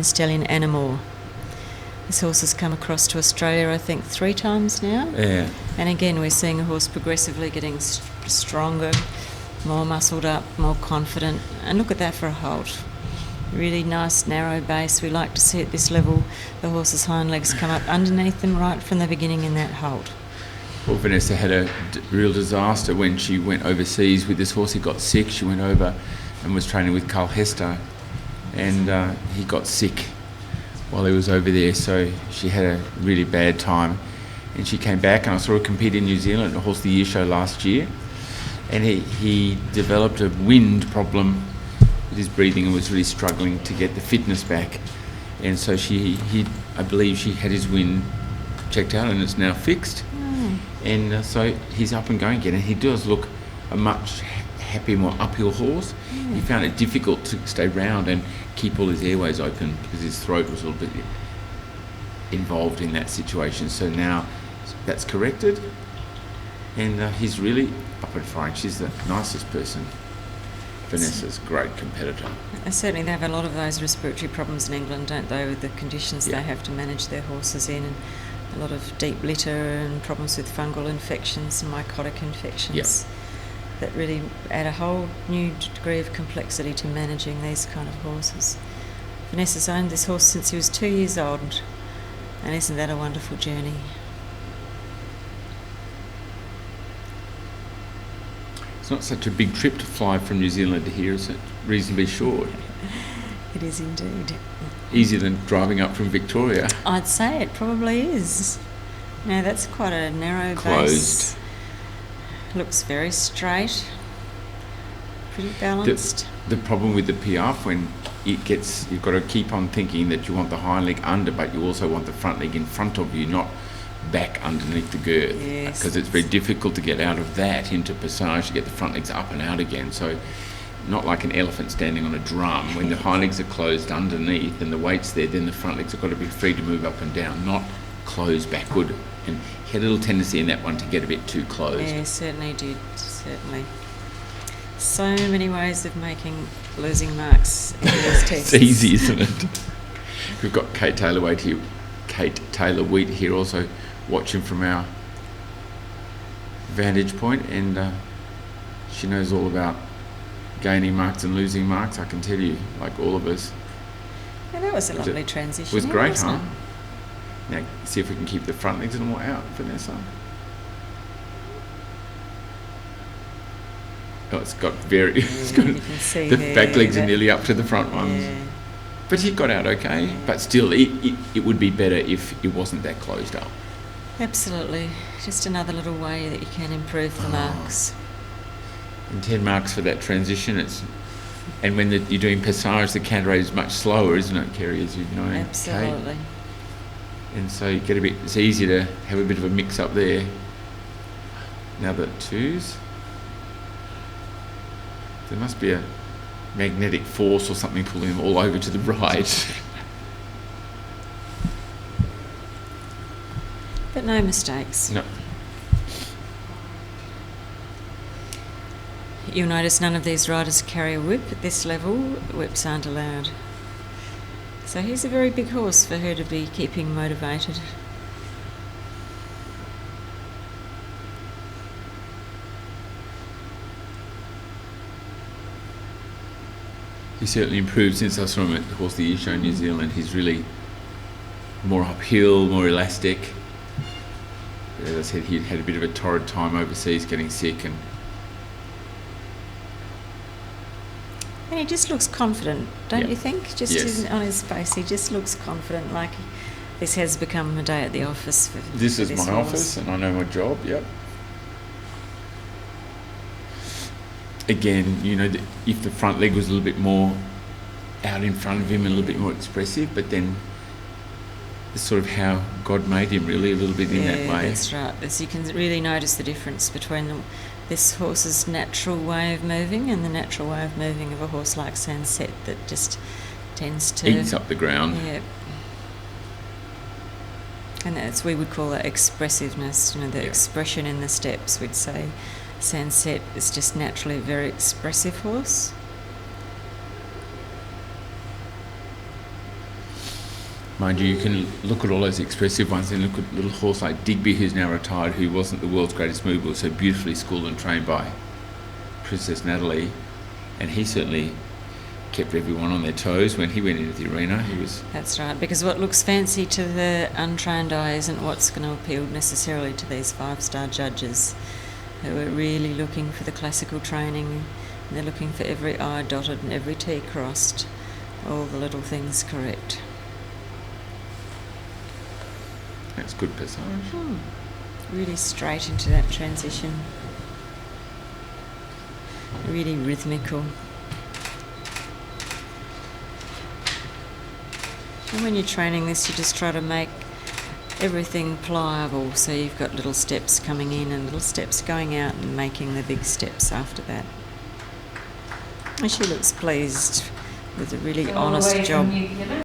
stallion Animal. This horse has come across to Australia, I think, 3 times now. Yeah. And again, we're seeing a horse progressively getting stronger, more muscled up, more confident. And look at that for a halt. Really nice, narrow base. We like to see at this level the horse's hind legs come up underneath them right from the beginning in that halt. Well, Vanessa had a real disaster when she went overseas with this horse. He got sick. She went over and was training with Carl Hester, and he got sick while he was over there, so she had a really bad time. And she came back, and I saw her compete in New Zealand at the Horse of the Year show last year, and he developed a wind problem with his breathing and was really struggling to get the fitness back. And so I believe she had his wind checked out, and it's now fixed. And so he's up and going again, and he does look a much happier, more uphill horse. He found it difficult to stay round and keep all his airways open because his throat was a little bit involved in that situation. So now that's corrected, and he's really up and flying. She's the nicest person. Vanessa's a great competitor. Certainly they have a lot of those respiratory problems in England, don't they, with the conditions they have to manage their horses in, and a lot of deep litter and problems with fungal infections and mycotic infections that really add a whole new degree of complexity to managing these kind of horses. Vanessa's owned this horse since he was 2 years old, and isn't that a wonderful journey? It's not such a big trip to fly from New Zealand to here, is it? Reasonably short. It is indeed. Easier than driving up from Victoria. I'd say it probably is. Now that's quite a narrow Closed. base. Looks very straight, pretty balanced. The problem with the Piaffe, when it gets, you've got to keep on thinking that you want the hind leg under, but you also want the front leg in front of you, not back underneath the girth. Yes. Because it's very difficult to get out of that into passage to get the front legs up and out again. So not like an elephant standing on a drum. When the hind legs are closed underneath and the weight's there, then the front legs have got to be free to move up and down, not closed backward. And he had a little tendency in that one to get a bit too closed. Yeah, certainly did, certainly. So many ways of losing marks in these tests. It's easy, isn't it? We've got Kate Taylor-Wheat here also watching from our vantage point, and she knows all about gaining marks and losing marks, I can tell you, like all of us. Yeah, that was a lovely transition. It was great, wasn't huh? it? Now, see if we can keep the front legs a little more out, Vanessa. Oh, it's got very... it's got, you can see the there, back legs are nearly up to the front ones. Yeah. But he got out okay. Yeah. But still, it would be better if it wasn't that closed up. Absolutely. Just another little way that you can improve the marks. And 10 marks for that transition. And when you're doing passage, the canter rate is much slower, isn't it, Kerry, as you know? Absolutely. Kate? And so you get it's easy to have a bit of a mix up there. Now the twos. There must be a magnetic force or something pulling them all over to the right. But no mistakes. No. You'll notice none of these riders carry a whip at this level. Whips aren't allowed. So he's a very big horse for her to be keeping motivated. He certainly improved since I saw him at the Horse of the Year show in New Zealand. He's really more uphill, more elastic. But as I said, he had a bit of a torrid time overseas getting sick, and he just looks confident, don't you think? Just Yes. on his face, he just looks confident, like this has become a day at the office for this is my horse. office and I know my job, yep. Again, you know, if the front leg was a little bit more out in front of him and a little bit more expressive, but then it's sort of how God made him, really, a little bit in that way. That's right. As you can really notice the difference between this horse's natural way of moving and the natural way of moving of a horse like Sunset that just tends to... Eats up the ground. Yeah. And that's, we would call that expressiveness, you know, the expression in the steps. We'd say Sunset is just naturally a very expressive horse. Mind you, you can look at all those expressive ones and look at a little horse like Digby, who's now retired, who wasn't the world's greatest mover, but so beautifully schooled and trained by Princess Natalie, and he certainly kept everyone on their toes when he went into the arena. That's right, because what looks fancy to the untrained eye isn't what's going to appeal necessarily to these 5-star judges who are really looking for the classical training, and they're looking for every I dotted and every T crossed, all the little things correct. That's good passage. Really straight into that transition. Really rhythmical. And when you're training this, you just try to make everything pliable, so you've got little steps coming in and little steps going out and making the big steps after that. And she looks pleased with a really honest job.